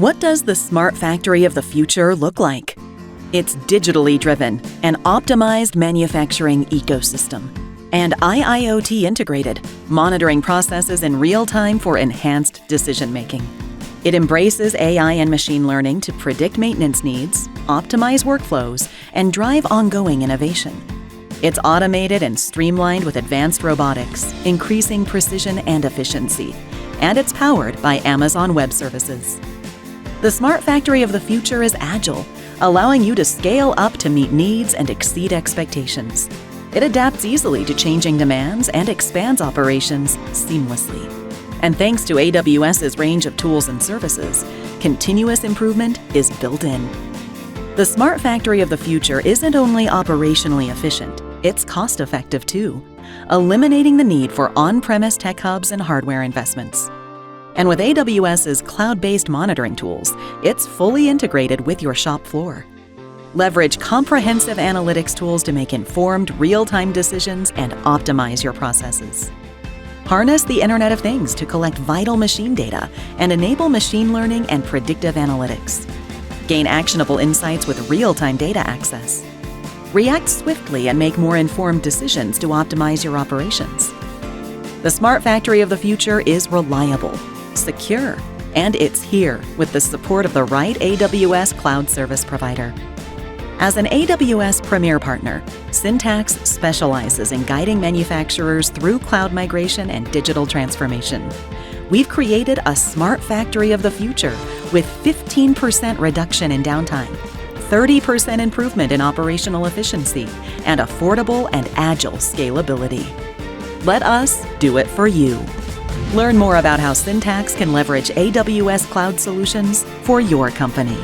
What does the smart factory of the future look like? It's digitally driven, an optimized manufacturing ecosystem, and IIoT integrated, monitoring processes in real time for enhanced decision-making. It embraces AI and machine learning to predict maintenance needs, optimize workflows, and drive ongoing innovation. It's automated and streamlined with advanced robotics, increasing precision and efficiency, and it's powered by Amazon Web Services. The smart factory of the future is agile, allowing you to scale up to meet needs and exceed expectations. It adapts easily to changing demands and expands operations seamlessly. And thanks to AWS's range of tools and services, continuous improvement is built in. The smart factory of the future isn't only operationally efficient, it's cost-effective too, eliminating the need for on-premise tech hubs and hardware investments. And with AWS's cloud-based monitoring tools, it's fully integrated with your shop floor. Leverage comprehensive analytics tools to make informed, real-time decisions and optimize your processes. Harness the Internet of Things to collect vital machine data and enable machine learning and predictive analytics. Gain actionable insights with real-time data access. React swiftly and make more informed decisions to optimize your operations. The smart factory of the future is reliable, secure, and it's here with the support of the right AWS cloud service provider. As an AWS Premier Partner, Syntax specializes in guiding manufacturers through cloud migration and digital transformation. We've created a smart factory of the future with 15% reduction in downtime, 30% improvement in operational efficiency, and affordable and agile scalability. Let us do it for you. Learn more about how Syntax can leverage AWS cloud solutions for your company.